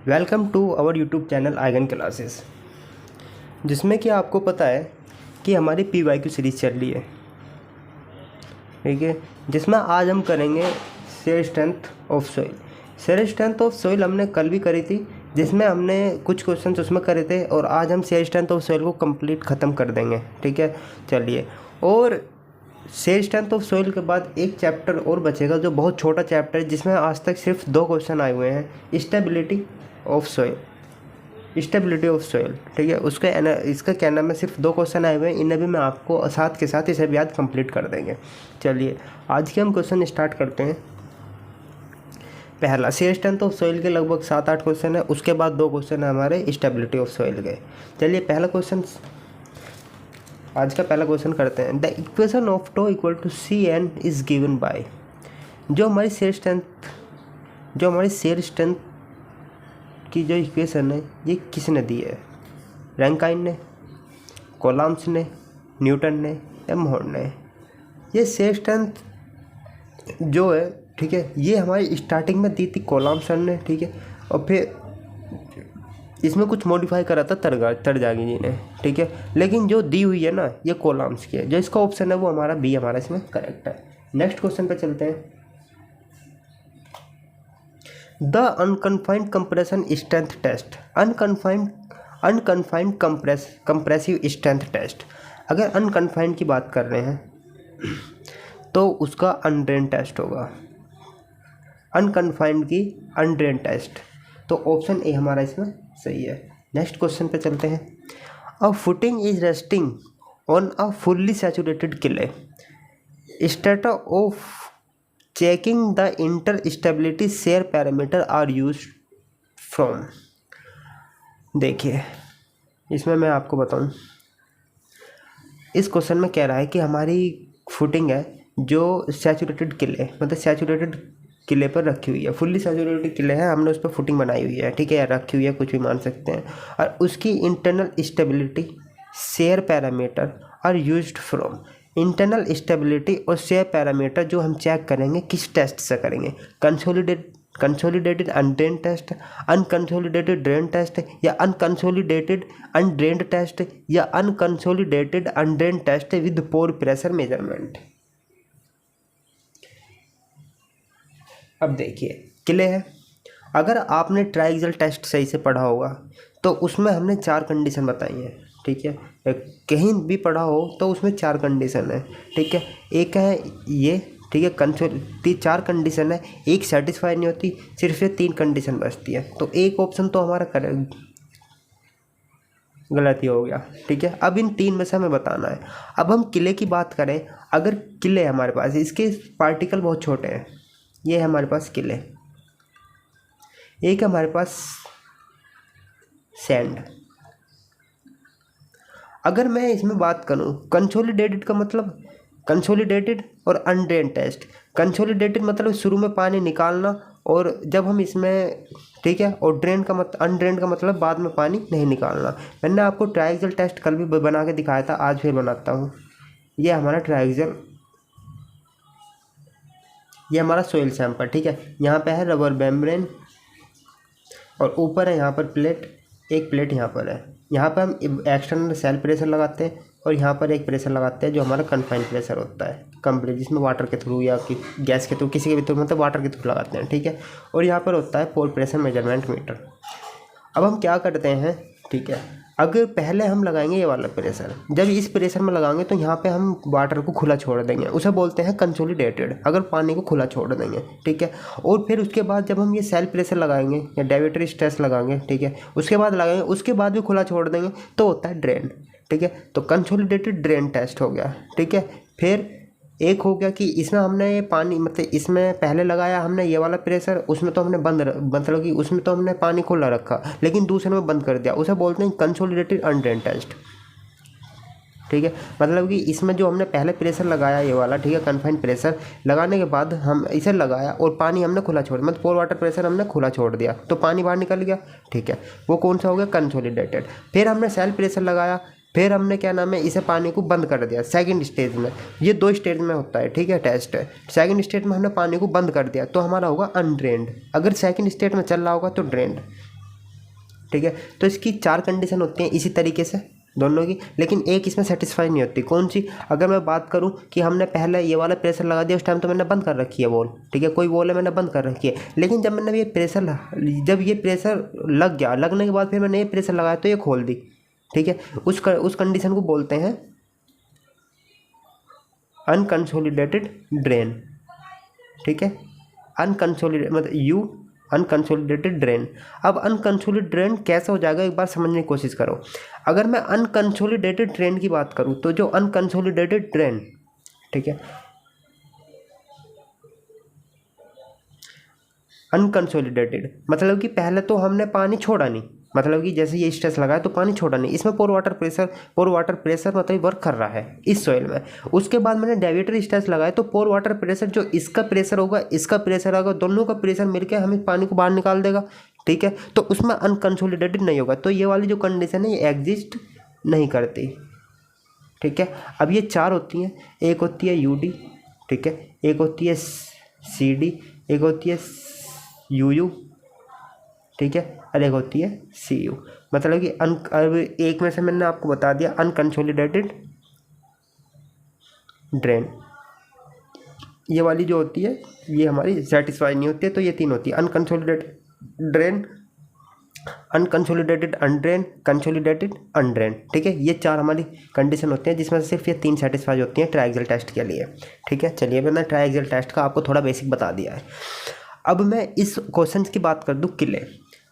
Welcome to our YouTube channel आइगन classes, जिसमें कि आपको पता है कि हमारी PYQ सीरीज़ चल रही है। ठीक है, जिसमें आज हम करेंगे shear strength of soil. Shear strength of soil हमने कल भी करी थी, जिसमें हमने कुछ क्वेश्चन उसमें करे थे, और आज हम शेयर स्ट्रेंथ ऑफ सॉइल को कंप्लीट ख़त्म कर देंगे। ठीक है, चलिए। और शेयर स्ट्रेंथ ऑफ सॉइल के बाद एक चैप्टर और बचेगा जो बहुत छोटा चैप्टर है, जिसमें आज तक सिर्फ 2 क्वेश्चन आए हुए हैं। Stability of soil, stability of soil. ठीक है, इसका क्या नाम है, सिर्फ 2 क्वेश्चन आए हुए हैं। इन्हें भी मैं आपको साथ के साथ इसे भी याद कंप्लीट कर देंगे। चलिए, आज के हम क्वेश्चन स्टार्ट करते हैं। पहला, शेयर स्ट्रेंथ ऑफ सॉइल के लगभग 7-8 क्वेश्चन है, उसके बाद 2 क्वेश्चन है हमारे स्टेबिलिटी ऑफ सॉइल के। चलिए, पहला क्वेश्चन, आज का पहला क्वेश्चन करते हैं। The equation of tau equal to CN is given by. जो हमारी शेयर स्ट्रेंथ की जो इक्वेशन है, ये किसने दी है? रैंकाइन ने, कोलम्ब्स ने, न्यूटन ने या मोहर ने? ये शेयर स्ट्रेंथ जो है, ठीक है, ये हमारी स्टार्टिंग में दी थी कोलम्ब्स ने। ठीक है, और फिर इसमें कुछ मॉडिफाई करा था तरजागी जी ने। ठीक है, लेकिन जो दी हुई है ना, ये कोलम्ब्स की है। जो इसका ऑप्शन है वो हमारा बी हमारा इसमें करेक्ट है। नेक्स्ट क्वेश्चन पे चलते हैं। The unconfined compression strength test, unconfined compressive strength test. अगर अनकन्फाइंड की बात कर रहे हैं तो उसका अनड्रेन टेस्ट होगा। अनकन्फाइंड की अनड्रेन टेस्ट, तो ऑप्शन ए हमारा इसमें सही है। नेक्स्ट क्वेश्चन पे चलते हैं। A footing is resting on a fully saturated clay. Strata of checking the inter stability shear parameter are use from. देखिए, इसमें मैं आपको बताऊं, इस क्वेश्चन में कह रहा है कि हमारी फुटिंग है जो सैचुरेटेड क्ले, मतलब सैचुरेटेड क्ले पर रखी हुई है। फुल्ली सैचुरेटेड क्ले है, हमने उस पर फुटिंग बनाई हुई है। ठीक है, रखी हुई है, कुछ भी मान सकते हैं। और उसकी internal stability shear parameter are used from. Internal stability और शेयर पैरामीटर जो हम चेक करेंगे किस टेस्ट से करेंगे? Consolidated undrain test, unconsolidated drain test, या अनकंसोलिडेटेड अनड्रेन्ड टेस्ट, या unconsolidated undrain test with pore pressure measurement. अब देखिए, क्ले है, अगर आपने ट्राइएक्सियल टेस्ट सही से पढ़ा होगा तो उसमें हमने 4 कंडीशन बताई हैं। ठीक है, कहीं भी पढ़ा हो तो उसमें 4 कंडीशन है। ठीक है, एक है ये, ठीक है, 4 कंडीशन है, एक सेटिस्फाई नहीं होती, सिर्फ ये 3 कंडीशन बचती है। तो एक ऑप्शन तो हमारा गलती हो गया। ठीक है, अब इन 3 में से हमें बताना है। अब हम किले की बात करें, अगर किले हमारे पास, इसके पार्टिकल बहुत छोटे हैं, ये है हमारे पास किले, एक है हमारे पास सैंड। अगर मैं इसमें बात करूं कंसोलिडेटेड का मतलब, कंसोलिडेटेड और अनड्रेन टेस्ट। कंसोलिडेटेड मतलब शुरू में पानी निकालना, और जब हम इसमें, ठीक है, और ड्रेन का मतलब, अनड्रेन का मतलब बाद में पानी नहीं निकालना। मैंने आपको ट्राइएक्सियल टेस्ट कल भी बना के दिखाया था, आज फिर बनाता हूँ। ये हमारा ट्राइएक्सियल, ये हमारा सोइल सैंपल। ठीक है, यहाँ पे है रबर मेम्ब्रेन, और ऊपर है यहाँ पर प्लेट, एक प्लेट यहाँ पर है। यहाँ पर हम एक्सटर्नल सेल प्रेशर लगाते हैं, और यहाँ पर एक प्रेशर लगाते हैं जो हमारा कन्फाइंड प्रेशर होता है, कंप्लीट, जिसमें वाटर के थ्रू या गैस के थ्रू, किसी के भी थ्रू, मतलब वाटर के थ्रू लगाते हैं। ठीक है, और यहाँ पर होता है पोर प्रेशर मेजरमेंट मीटर। अब हम क्या करते हैं, ठीक है, अगर पहले हम लगाएंगे ये वाला प्रेशर, जब इस प्रेशर में लगाएंगे तो यहाँ पे हम वाटर को खुला छोड़ देंगे, उसे बोलते हैं कंसोलिडेटेड, अगर पानी को खुला छोड़ देंगे। ठीक है, और फिर उसके बाद जब हम ये सेल प्रेशर लगाएंगे या डेविएटरी स्ट्रेस लगाएंगे, ठीक है, उसके बाद लगाएंगे, उसके बाद भी खुला छोड़ देंगे तो होता है ड्रेन। ठीक है, तो कंसोलिडेटेड ड्रेन टेस्ट हो गया। ठीक है, फिर एक हो गया कि इसमें हमने ये पानी, मतलब इसमें पहले लगाया हमने ये वाला प्रेशर, उसमें तो हमने मतलब कि उसमें तो हमने पानी खुला रखा, लेकिन दूसरे में बंद कर दिया, उसे बोलते हैं कंसोलिडेटेड अनड्रेन टेस्ट। ठीक है, मतलब कि इसमें जो हमने पहले प्रेशर लगाया ये वाला, ठीक है, कन्फाइंड प्रेशर लगाने के बाद हम इसे लगाया और पानी हमने खुला छोड़ दिया, मतलब पोर वाटर प्रेशर हमने खुला छोड़ दिया तो पानी बाहर निकल गया। ठीक है, वो कौन सा हो गया? कंसोलिडेटेड। फिर हमने सेल प्रेशर लगाया, फिर हमने क्या नाम है, इसे पानी को बंद कर दिया सेकंड स्टेज में। ये 2 स्टेज में होता है, ठीक है, टेस्ट है। सेकंड स्टेज में हमने पानी को बंद कर दिया तो हमारा होगा अनड्रेन्ड। अगर सेकंड स्टेज में चल रहा होगा तो ड्रेन्ड। ठीक है। तो इसकी 4 कंडीशन होती हैं इसी तरीके से दोनों की, लेकिन एक इसमें सेटिस्फाई नहीं होती। कौन सी? अगर मैं बात करूं कि हमने पहले ये वाला प्रेशर लगा दिया, उस टाइम तो मैंने बंद कर रखी है वॉल, ठीक है, कोई वॉल है मैंने बंद कर रखी है, लेकिन जब मैंने जब ये प्रेशर लग गया, लगने के बाद फिर मैंने ये प्रेशर लगाया तो ये खोल दी, ठीक है, उस कंडीशन को बोलते हैं अनकंसोलिडेटेड ड्रेन, ठीक है। अनकंसोलिडेटेड मतलब अनकंसोलिडेटेड ड्रेन। अब अनकंसोलिडेटेड ड्रेन कैसे हो जाएगा, एक बार समझने की कोशिश करो। अगर मैं अनकंसोलिडेटेड ड्रेन की बात करूं तो जो अनकंसोलिडेटेड ड्रेन, ठीक है, अनकंसोलिडेटेड मतलब कि पहले तो हमने पानी छोड़ा नहीं, मतलब कि जैसे ये स्ट्रेस लगाया तो पानी छोड़ा नहीं, इसमें पोर वाटर प्रेशर मतलब वर्क कर रहा है इस सॉइल में। उसके बाद मैंने डेविएटर स्ट्रेस लगाया तो पोर वाटर प्रेशर जो इसका प्रेशर होगा, इसका प्रेशर होगा, दोनों का प्रेशर मिलकर हमें पानी को बाहर निकाल देगा, ठीक है। तो उसमें अनकंसोलिडेटेड नहीं होगा, तो ये वाली जो कंडीशन है ये एग्जिस्ट नहीं करती, ठीक है। अब ये 4 होती हैं, एक होती है यूडी, ठीक है, एक होती है सीडी, एक होती है यूयू, ठीक है, और एक होती है सी यू। मतलब कि अब एक में से मैंने आपको बता दिया अनकंसोलिडेटेड ड्रेन, ये वाली जो होती है ये हमारी सेटिस्फाई नहीं होती है, तो ये 3 होती है unconsolidated drain, unconsolidated undrain, consolidated undrain, ठीक है। ये 4 हमारी कंडीशन होती हैं जिसमें से सिर्फ ये 3 सेटिस्फाई होती हैं ट्रायक्सियल टेस्ट के लिए, ठीक है। चलिए मैंने ट्रायक्सियल टेस्ट का आपको थोड़ा बेसिक बता दिया है। अब मैं इस क्वेश्चन की बात कर दूं किले।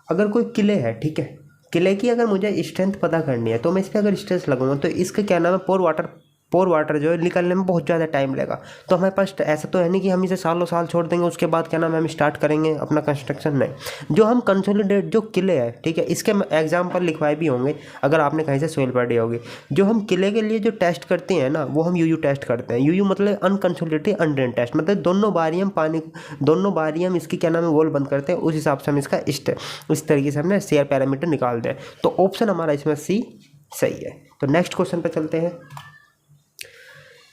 अगर कोई किले है, ठीक है, किले की अगर मुझे स्ट्रेंथ पता करनी है तो मैं इस पर अगर स्ट्रेस लगाऊंगा तो इसका क्या नाम है, पोर वाटर जो है निकलने में बहुत ज़्यादा टाइम लगेगा। तो हमारे पास ऐसा तो है नहीं कि हम इसे सालों साल छोड़ देंगे उसके बाद क्या नाम है हम स्टार्ट करेंगे अपना कंस्ट्रक्शन, नहीं। जो हम कंसोलिडेट जो किले हैं, ठीक है, इसके एग्जाम्पल लिखवाए भी होंगे अगर आपने कहीं से सोइल पढ़ी होगी। जो हम किले के लिए जो टेस्ट करते हैं ना वो हम यूयू टेस्ट करते हैं। यूयू मतलब अनकंसोलिडेटेड अनड्रेन टेस्ट, मतलब दोनों बारी हम इसकी क्या नाम है वॉल बंद करते हैं, उस हिसाब से हम इसका इस तरीके से हमने शेयर पैरामीटर निकाल दें। तो ऑप्शन हमारा इसमें सी सही है। तो नेक्स्ट क्वेश्चन पे चलते हैं।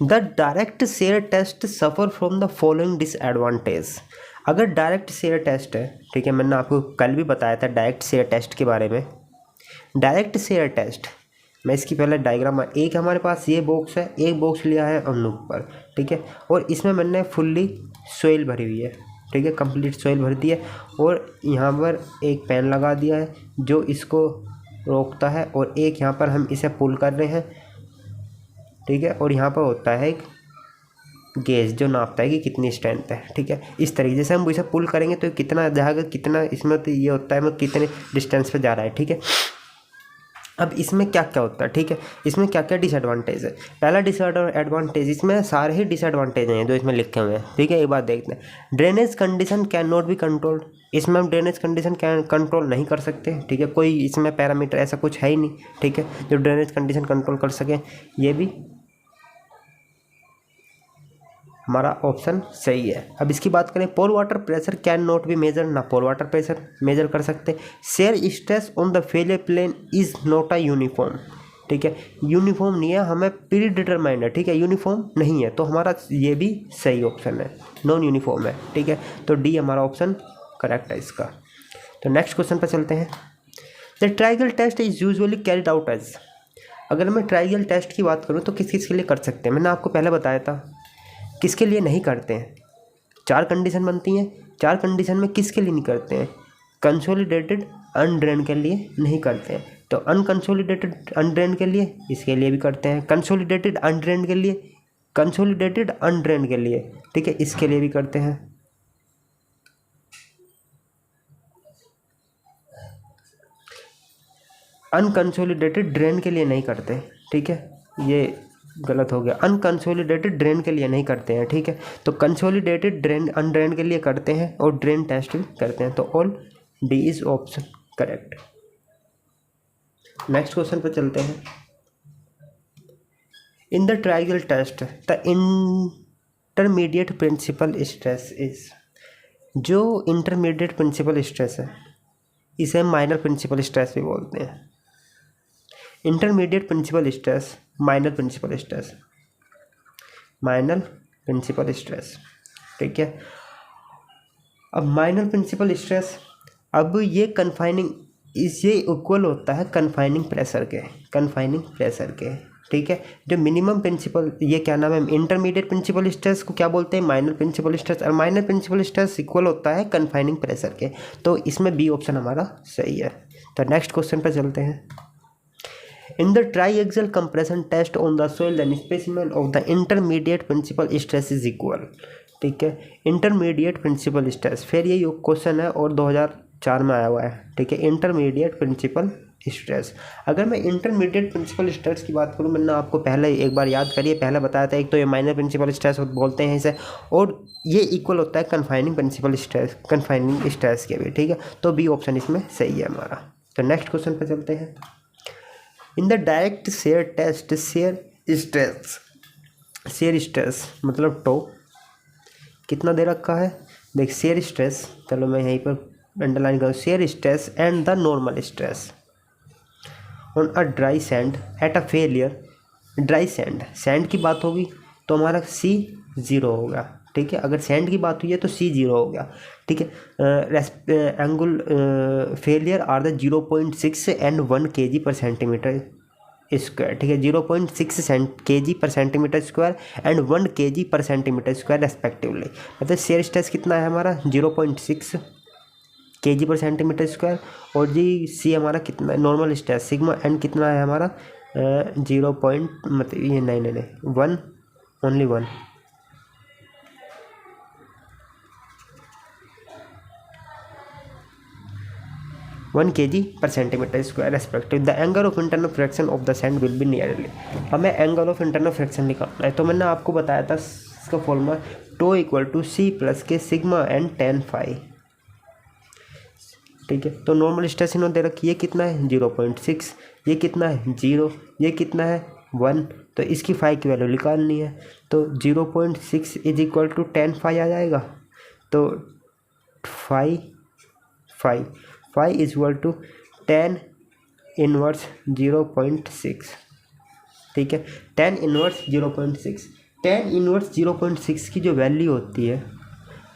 The direct shear test suffer from the following disadvantage. अगर डायरेक्ट शेयर टेस्ट है, ठीक है, मैंने आपको कल भी बताया था डायरेक्ट शेयर टेस्ट के बारे में। डायरेक्ट शेयर टेस्ट, मैं इसकी पहले डायग्राम, एक हमारे पास ये बॉक्स है, एक बॉक्स लिया है अनूप पर, ठीक है, और इसमें मैंने फुल्ली सॉइल भरी हुई है, ठीक है, कंप्लीट सॉइल भर दी है, और यहाँ पर एक पेन लगा दिया है जो इसको रोकता है, और एक यहाँ पर हम इसे पुल कर रहे हैं, ठीक है, और यहाँ पर होता है एक गेज जो नापता है कि कितनी स्ट्रेंथ है, ठीक है। इस तरीके से हम इसे पुल करेंगे तो कितना जाएगा, कितना इसमें तो ये होता है मतलब कितने डिस्टेंस पे जा रहा है, ठीक है। अब इसमें क्या क्या होता है, ठीक है, इसमें क्या क्या डिसएडवांटेज है। पहला डिसएडवांटेज, इसमें सारे ही डिसएडवांटेज हैं जो इसमें लिखे हुए हैं, ठीक है। एक बात देखते हैं, drainage condition can not be controlled. इसमें हम ड्रेनेज कंडीशन कैन कंट्रोल नहीं कर सकते, ठीक है, कोई इसमें पैरामीटर ऐसा कुछ है ही नहीं, ठीक है, जो ड्रेनेज कंडीशन कंट्रोल कर सके। ये भी हमारा ऑप्शन सही है। अब इसकी बात करें, pore water pressure can not be measure, ना पोर वाटर प्रेशर मेजर कर सकते। Shear stress on the failure plane is not a uniform, ठीक है, यूनिफॉर्म नहीं है, हमें प्री डिटरमाइंड है, ठीक है, यूनिफॉर्म नहीं है, तो हमारा ये भी सही ऑप्शन है, नॉन यूनिफॉर्म है, ठीक है। तो डी हमारा ऑप्शन करेक्ट है इसका। तो नेक्स्ट क्वेश्चन पर चलते हैं। The triangle test is usually carried out as. अगर मैं ट्रायंगल टेस्ट की बात करूँ तो किस किस के लिए कर सकते हैं, मैंने आपको पहले बताया था किसके लिए नहीं करते हैं। 4 कंडीशन बनती हैं, 4 कंडीशन में किसके लिए नहीं करते हैं, कंसोलिडेटेड अनड्रेन के लिए नहीं करते हैं। तो अनकंसोलिडेटेड अनड्रेन के लिए, इसके लिए भी करते हैं, कंसोलिडेटेड अनड्रेन के लिए, कंसोलिडेटेड अनड्रेन के लिए, ठीक है, इसके लिए भी करते हैं। अनकंसोलिडेटेड ड्रेन के लिए नहीं करते, ठीक है, ये गलत हो गया, अनकंसोलिडेटेड ड्रेन के लिए नहीं करते हैं, ठीक है। तो कंसोलिडेटेड ड्रेन अनड्रेन के लिए करते हैं और ड्रेन टेस्ट भी करते हैं। तो all D is option correct. Next question पे चलते हैं। In the triangle test the intermediate principal stress is. जो इंटरमीडिएट प्रिंसिपल स्ट्रेस है इसे माइनर प्रिंसिपल स्ट्रेस भी बोलते हैं। Intermediate principal stress, minor principal stress, minor principal stress, ठीक है। अब माइनर प्रिंसिपल स्ट्रेस, अब ये कन्फाइनिंग ये इक्वल होता है कन्फाइनिंग प्रेशर के, ठीक है। जो मिनिमम प्रिंसिपल, ये क्या नाम है, इंटरमीडिएट प्रिंसिपल स्ट्रेस को क्या बोलते हैं, माइनर प्रिंसिपल स्ट्रेस, और माइनर प्रिंसिपल स्ट्रेस इक्वल होता है कन्फाइनिंग प्रेशर के। तो इसमें बी ऑप्शन हमारा सही है। तो नेक्स्ट क्वेश्चन पर चलते हैं। In the triaxial compression test on the soil the specimen of the intermediate principal stress is equal, ठीक है। इंटरमीडिएट प्रिंसिपल स्ट्रेस, फिर ये क्वेश्चन है और 2004 में आया हुआ है, ठीक है। इंटरमीडिएट प्रिंसिपल स्ट्रेस, अगर मैं इंटरमीडिएट प्रिंसिपल स्ट्रेस की बात करूँ, मैंने आपको पहले एक बार याद करिए, पहले बताया था, एक तो ये माइनर प्रिंसिपल स्ट्रेस बोलते हैं इसे, और ये इक्वल होता है confining principal stress, confining stress के भी, ठीक है। तो बी ऑप्शन इसमें सही है हमारा। तो नेक्स्ट क्वेश्चन पर चलते हैं। In the direct shear test shear stress मतलब टो कितना दे रखा है, देख शेयर स्ट्रेस, चलो मैं यहीं पर अंडरलाइन करूँ, shear stress and the normal stress on a dry sand at a failure, dry sand की बात होगी तो हमारा सी 0 होगा, ठीक है। अगर सैंड की बात हुई है तो सी 0 हो गया, ठीक है। Angle failure are the 0.6 and 1 kg पर सेंटीमीटर स्क्वायर, ठीक है। 0.6 kg पर सेंटीमीटर स्क्वायर एंड 1 kg पर सेंटीमीटर स्क्वायर रेस्पेक्टिवली। मतलब शेयर स्ट्रेस कितना है हमारा 0.6 kg पर सेंटीमीटर स्क्वायर, और जी सी हमारा कितना, नॉर्मल स्ट्रेस सिग्मा एन कितना है हमारा 0 मतलब ये नहीं 1 ओनली 1, वन kg पर centimetre square respective. The angle of internal friction of the sand will be nearly, हमें एंगल ऑफ इंटरनल फ्रैक्शन निकालना है। तो मैंने आपको बताया था इसका formula tau equal to C plus के सिग्मा एन tan phi, ठीक है। तो नॉर्मल स्ट्रेस इन्होंने दे रखी, ये कितना है 0.6, ये कितना है 0, ये कितना है 1, तो इसकी फाई की वैल्यू निकालनी है। तो 0.6 is equal to tan phi आ जाएगा, तो phi is equal to tan inverse 0.6, ठीक है। tan इनवर्स 0.6, tan इनवर्स 0.6 की जो वैल्यू होती है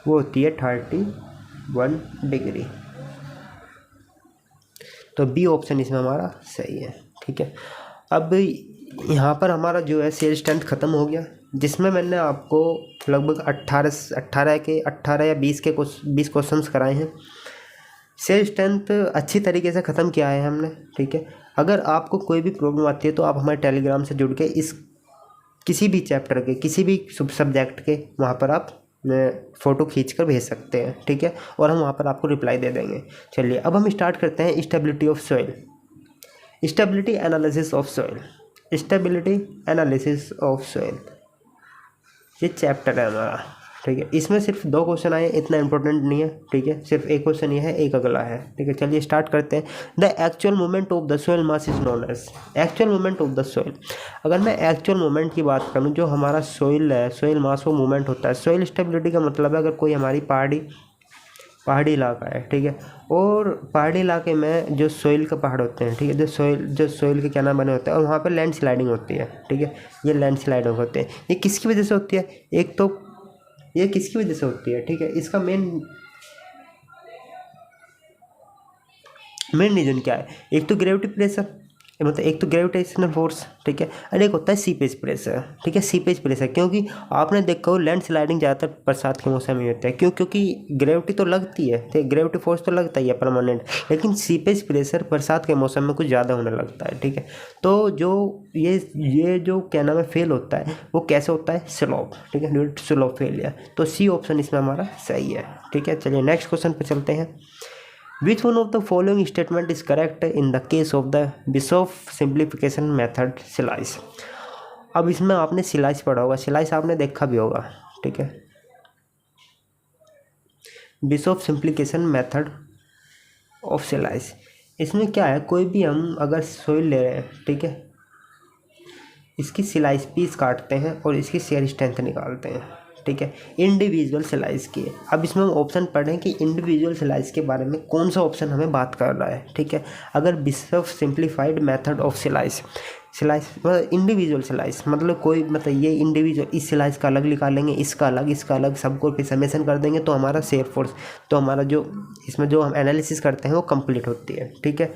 वो होती है 31 डिग्री। तो बी ऑप्शन इसमें हमारा सही है, ठीक है। अब यहाँ पर हमारा जो है शेयर स्ट्रेंथ ख़त्म हो गया, जिसमें मैंने आपको लगभग 18 या 20 क्वेश्चंस कराए हैं। शेयर स्ट्रेंथ अच्छी तरीके से ख़त्म किया है हमने, ठीक है। अगर आपको कोई भी प्रॉब्लम आती है तो आप हमारे टेलीग्राम से जुड़ के इस किसी भी चैप्टर के, किसी भी सब्जेक्ट के, वहाँ पर आप फ़ोटो खींचकर भेज सकते हैं, ठीक है, और हम वहाँ पर आपको रिप्लाई दे देंगे। चलिए अब हम स्टार्ट करते हैं stability of soil, stability analysis of soil, stability analysis of soil, ये चैप्टर है हमारा, ठीक है। इसमें सिर्फ 2 क्वेश्चन आए, इतना इंपॉर्टेंट नहीं है, ठीक है। सिर्फ एक क्वेश्चन ये है, एक अगला है, ठीक है। चलिए स्टार्ट करते हैं। The actual moment of the soil mass is known as, actual moment of the soil, अगर मैं एक्चुअल मोमेंट की बात करूँ, जो हमारा सॉइल है, सॉइल मास वो मूवमेंट होता है। सॉइल स्टेबिलिटी का मतलब है अगर कोई हमारी पहाड़ी इलाका है, ठीक है, और पहाड़ी इलाके में जो सॉइल के पहाड़ होते हैं, ठीक है, जो सॉइल के क्या नाम बने होते हैं, और वहाँ पर लैंड स्लाइडिंग होती है, ठीक है। ये लैंड स्लाइडिंग होते हैं, ये किसकी वजह से होती है, एक तो ये किसकी वजह से होती है, ठीक है। इसका मेन रीजन क्या है, एक तो ग्रेविटी प्रेशर, मतलब एक तो ग्रेविटेशनल फोर्स, ठीक है, और एक होता है सीपेज प्रेशर, ठीक है। सीपेज प्रेशर, क्योंकि आपने देखा हो लैंड स्लाइडिंग ज़्यादातर बरसात के मौसम में होता है, क्योंकि ग्रेविटी तो लगती है, ठीक, ग्रेविटी फोर्स तो लगता ही है परमानेंट, लेकिन सीपेज प्रेशर बरसात के मौसम में कुछ ज़्यादा होने लगता है, ठीक है। तो जो ये जो क्या नाम है फेल होता है, वो कैसे होता है, स्लोप, ठीक है, ड्यू टू स्लोप फेलियर। तो सी ऑप्शन इसमें हमारा सही है, ठीक है। चलिए नेक्स्ट क्वेश्चन पर चलते हैं। Which one of the following statement is correct in the case of the Bischoff simplification method slice? अब इसमें आपने स्लाइस पढ़ा होगा, स्लाइस आपने देखा भी होगा, ठीक है। Bischoff simplification method of slice, इसमें क्या है, कोई भी हम अगर सॉइल ले रहे हैं, ठीक है, इसकी स्लाइस पीस काटते हैं और इसकी शेयर स्ट्रेंथ निकालते हैं, ठीक है, इंडिविजुअल स्लाइस की। अब इसमें हम ऑप्शन पढ़ें कि इंडिविजुअल स्लाइस के बारे में कौन सा ऑप्शन हमें बात कर रहा है, ठीक है। अगर Bischoff simplified method of slice, slice मतलब इंडिविजुअल स्लाइस, मतलब कोई मतलब ये इंडिविजुअल इस स्लाइस का अलग निकालेंगे, इसका अलग सबको फिर समेशन कर देंगे तो हमारा शेयर फोर्स, तो हमारा जो इसमें जो हम एनालिसिस करते हैं वो कंप्लीट होती है। ठीक है,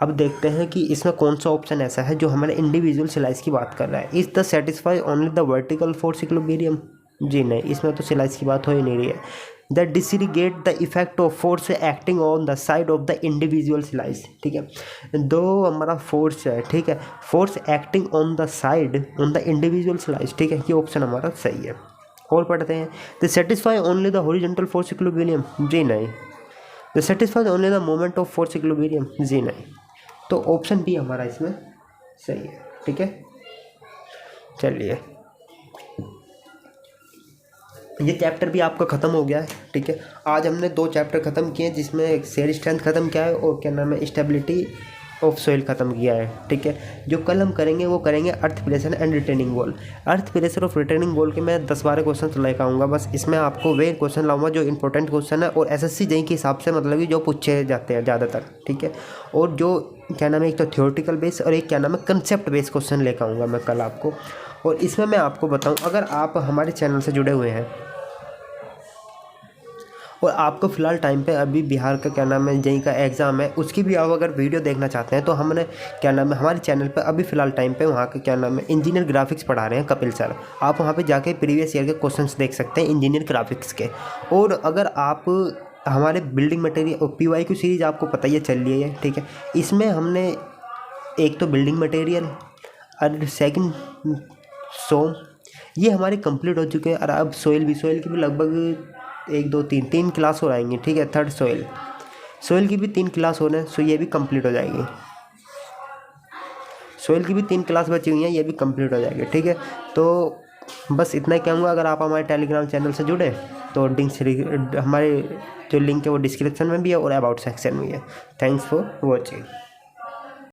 अब देखते हैं कि इसमें कौन सा ऑप्शन ऐसा है जो हमारे इंडिविजुअल स्लाइस की बात कर रहा है। Is the satisfy only the vertical force equilibrium, जी नहीं, इसमें तो स्लाइस की बात हो ही नहीं रही है। That disregard the effect of force acting on the side of the individual slice. ठीक है, दो हमारा फोर्स है, ठीक है, force acting on the side on the individual slice. ठीक है, ये ऑप्शन हमारा सही है। और पढ़ते हैं, the satisfy only the horizontal force equilibrium, जी नहीं। The satisfy only the moment of force equilibrium, जी नहीं। तो ऑप्शन बी हमारा इसमें सही है। ठीक है, चलिए ये चैप्टर भी आपका ख़त्म हो गया है। ठीक है, आज हमने 2 चैप्टर ख़त्म किए जिसमें शेयर स्ट्रेंथ ख़त्म किया है और क्या नाम है स्टेबिलिटी ऑफ सोइल ख़त्म किया है। ठीक है, जो कल हम करेंगे वो करेंगे earth pressure and retaining wall. Earth pressure और रिटेनिंग वॉल के मैं 10-12 क्वेश्चन लेकर आऊँगा, बस इसमें आपको वे क्वेश्चन लाऊंगा जो इंपॉर्टेंट क्वेश्चन है और SSC जेईई के हिसाब से मतलब कि जो पूछे जाते हैं ज़्यादातर। ठीक है, और जो क्या नाम है एक तो थ्योरेटिकल बेस और एक क्या नाम है कंसेप्ट बेस क्वेश्चन लेकर आऊँगा मैं कल आपको। और इसमें मैं आपको बताऊँ, अगर आप हमारे चैनल से जुड़े हुए हैं और आपको फ़िलहाल टाइम पे अभी बिहार का क्या नाम है जेईई का एग्ज़ाम है, उसकी भी आप अगर वीडियो देखना चाहते हैं तो हमने क्या नाम है हमारे चैनल पे अभी फ़िलहाल टाइम पे वहाँ के क्या नाम है इंजीनियर ग्राफिक्स पढ़ा रहे हैं कपिल सर। आप वहाँ पे जाके प्रीवियस ईयर के क्वेश्चंस देख सकते हैं इंजीनियर ग्राफिक्स के। और अगर आप हमारे बिल्डिंग मटेरियल और PYQ सीरीज़ आपको पता ही है चल रही है। ठीक है, इसमें हमने एक तो बिल्डिंग मटेरियल और सेकंड सोम ये हमारे कंप्लीट हो चुके हैं। और अब सोइल की भी लगभग 1 2 3 क्लास हो आएंगी। ठीक है, थर्ड सोइल की भी 3 क्लास हो रहे हैं, सो ये भी कंप्लीट हो जाएगी। सोइल की भी 3 क्लास बची हुई हैं, ये भी कंप्लीट हो जाएगी। ठीक है, तो बस इतना ही कहूँगा। अगर आप हमारे टेलीग्राम चैनल से जुड़े तो हमारे जो लिंक है वो डिस्क्रिप्शन में भी है और अबाउट सेक्शन में भी है। Thanks for watching.